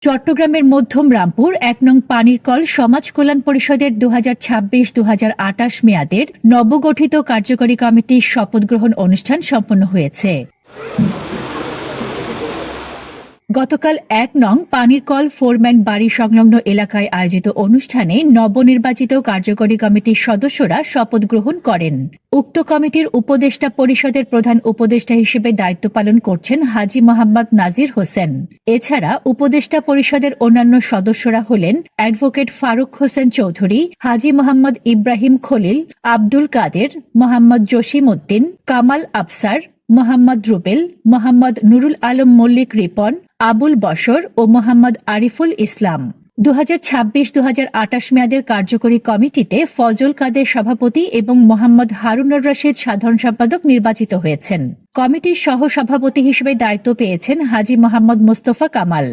চট্টগ্রামের মধ্যম রামপুর ১ নং পানির কল সমাজ কল্যাণ পরিষদের ২০২৬-২০২৮ মেয়াদের নবগঠিত কার্যকরী কমিটির শপথ গ্রহণ অনুষ্ঠান সম্পন্ন হয়েছে। গতকাল ১ নং পানির কল ফোরম্যান বাড়ি সংলগ্ন এলাকায় আয়োজিত অনুষ্ঠানে নবনির্বাচিত কার্যকরী কমিটির সদস্যরা শপথ গ্রহণ করেন। উক্ত কমিটির উপদেষ্টা পরিষদের প্রধান উপদেষ্টা হিসেবে দায়িত্ব পালন করছেন হাজী মোহাম্মদ নাজির হোসেন। এছাড়া উপদেষ্টা পরিষদের অন্যান্য সদস্যরা হলেন অ্যাডভোকেট ফারুক হোসেন চৌধুরী, হাজী মোহাম্মদ ইব্রাহিম খলিল, আব্দুল কাদের, মোহাম্মদ জসিম উদ্দিন, কামাল আফসার, মোহাম্মদ রুবেল, মোহাম্মদ নুরুল আলম মল্লিক রিপন, আবুল বশর ও মোহাম্মদ আরিফুল ইসলাম। ২০২৬-২০২৮ মেয়াদের কার্যকরী কমিটিতে ফজল কাদের সভাপতি এবং মোহাম্মদ হারুনুর রশিদ সাধারণ সম্পাদক নির্বাচিত হয়েছেন। কমিটির সহ সভাপতি হিসেবে দায়িত্ব পেয়েছেন হাজী মোহাম্মদ মোস্তফা কামাল,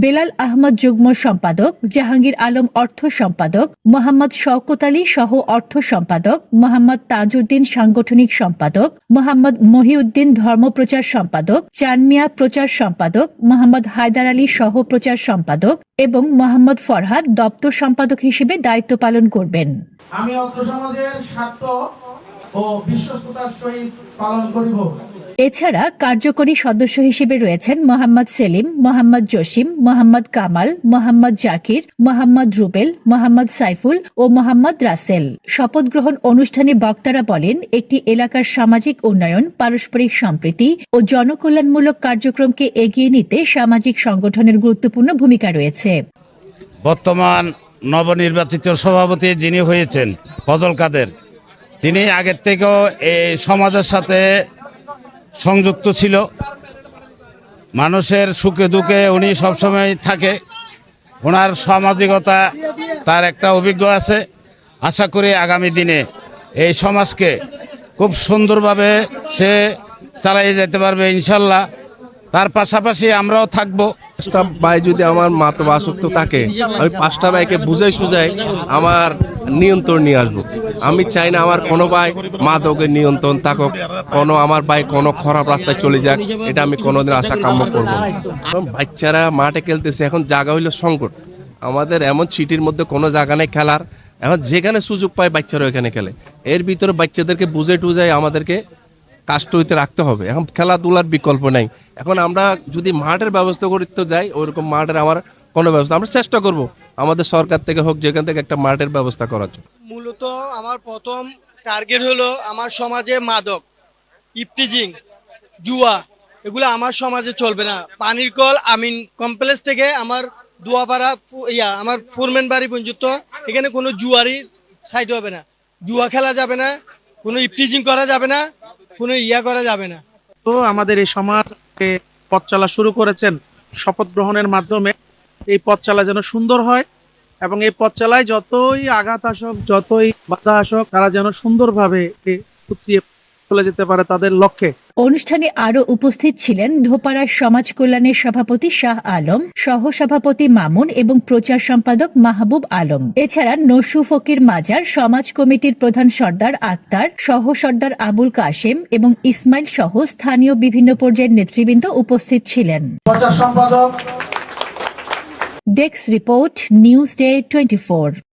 বেলাল আহমদ যুগ্ম সম্পাদক, জাহাঙ্গীর আলম অর্থ সম্পাদক, মোহাম্মদ শওকত আলী সহ অর্থ সম্পাদক, মোহাম্মদ তাজউদ্দিন সাংগঠনিক সম্পাদক, মোহাম্মদ মহিউদ্দিন ধর্মপ্রচার সম্পাদক, চানমিয়া প্রচার সম্পাদক, মোহাম্মদ হায়দার আলী সহ প্রচার সম্পাদক এবং মোহাম্মদ ফরহাদ দপ্তর সম্পাদক হিসেবে দায়িত্ব পালন করবেন। আমি অত্র সমাজের স্বার্থ ও বিশ্বস্ততার সহিত পালন করিব। এছাড়া কার্যকরী সদস্য হিসেবে রয়েছেন মোহাম্মদ সেলিম, মোহাম্মদ জসিম, মোহাম্মদ কামাল, মোহাম্মদ জাকির, মোহাম্মদ রুবেল, মোহাম্মদ সাইফুল ও মোহাম্মদ রাসেল। শপথ গ্রহণ অনুষ্ঠানে বক্তারা বলেন, একটি এলাকার সামাজিক উন্নয়ন, পারস্পরিক সম্প্রীতি ও জনকল্যাণমূলক কার্যক্রমকে এগিয়ে নিতে সামাজিক সংগঠনের গুরুত্বপূর্ণ ভূমিকা রয়েছে। বর্তমান নবনির্বাচিত সভাপতি যিনি হয়েছেন ফজল কাদের, তিনি আগের থেকেও এই সমাজের সাথে সংযুক্ত ছিল। মানুষের সুখে দুঃখে উনি সবসময় থাকে। ওনার সামাজিকতা তার একটা অভিজ্ঞ আছে। আশা করি আগামী দিনে এই সমাজকে খুব সুন্দরভাবে সে চালিয়ে যেতে পারবে ইনশাল্লাহ। তার পাশাপাশি আমরাও থাকবো। পাঁচটা ভাই যদি আমার মাত্র আসক্ত থাকে, আমি পাঁচটা ভাইকে বুঝাই সুঝাই আমার নিয়ন্ত্রণ নিয়ে আসবো। আমি চাই না আমার কোনো ভাই মাদকের নিয়ন্ত্রণ থাকুক, কোনো আমার ভাই কোনো খারাপ রাস্তায় চলে যাক, এটা আমি কোনোদিন আশা কাম্য করবো না। বাচ্চারা মাঠে খেলতেছে, এখন জায়গা হইলো সংকট। আমাদের এমন সিটির মধ্যে কোনো জায়গা নেই খেলার। এখন যেখানে সুযোগ পায় বাচ্চারা ওইখানে খেলে। এর ভিতরে বাচ্চাদেরকে বুঝে টুঝাই আমাদেরকে কাষ্ট হইতে রাখতে হবে। এখন খেলাধুলার বিকল্প নাই। এখন আমরা যদি মাঠের ব্যবস্থা করতে যাই, ওইরকম মাঠের আমার কোনো ব্যবস্থা আমরা চেষ্টা করব আমাদের সরকার থেকে হোক, যেখান থেকে একটা মাঠের ব্যবস্থা করার জন্য। মূলত আমার প্রথম টার্গেট হলো আমার সমাজে মাদক, ইফটিজিং, জুয়া এগুলো আমার সমাজে চলবে না। পানির কল আমিন কমপ্লেক্স থেকে আমার দুয়াপাড়া আমার ফোরম্যান বাড়ি পর্যন্ত এখানে কোনো জুয়ারি সাইড হবে না, জুয়া খেলা যাবে না, কোনো ইফটিজিং করা যাবে না, কোনো করা যাবে না। তো আমাদের এই সমাজকে পথ চলা শুরু করেছেন শপথ গ্রহণের মাধ্যমে। এই পথ চলা যেন সুন্দর হয় এবং এই পথ চলায় যতই আঘাত আসুক, যতই বাধা আসুক, তারা যেন সুন্দরভাবে উতরিয়ে চলে যেতে পারে তাদের লক্ষ্যে। অনুষ্ঠানে আরো উপস্থিত ছিলেন ধোপাড়ার সমাজ কল্যাণের সভাপতি শাহ আলম, সহ সভাপতি মামুন এবং প্রচার সম্পাদক মাহবুব আলম। এছাড়া নসু ফকির মাজার, সমাজ কমিটির প্রধান সর্দার আক্তার, সহ সর্দার আবুল কাশেম এবং ইসমাইল সহ স্থানীয় বিভিন্ন পর্যায়ের নেতৃবৃন্দ উপস্থিত ছিলেন। প্রচার সম্পাদক। Desk report, news day 24।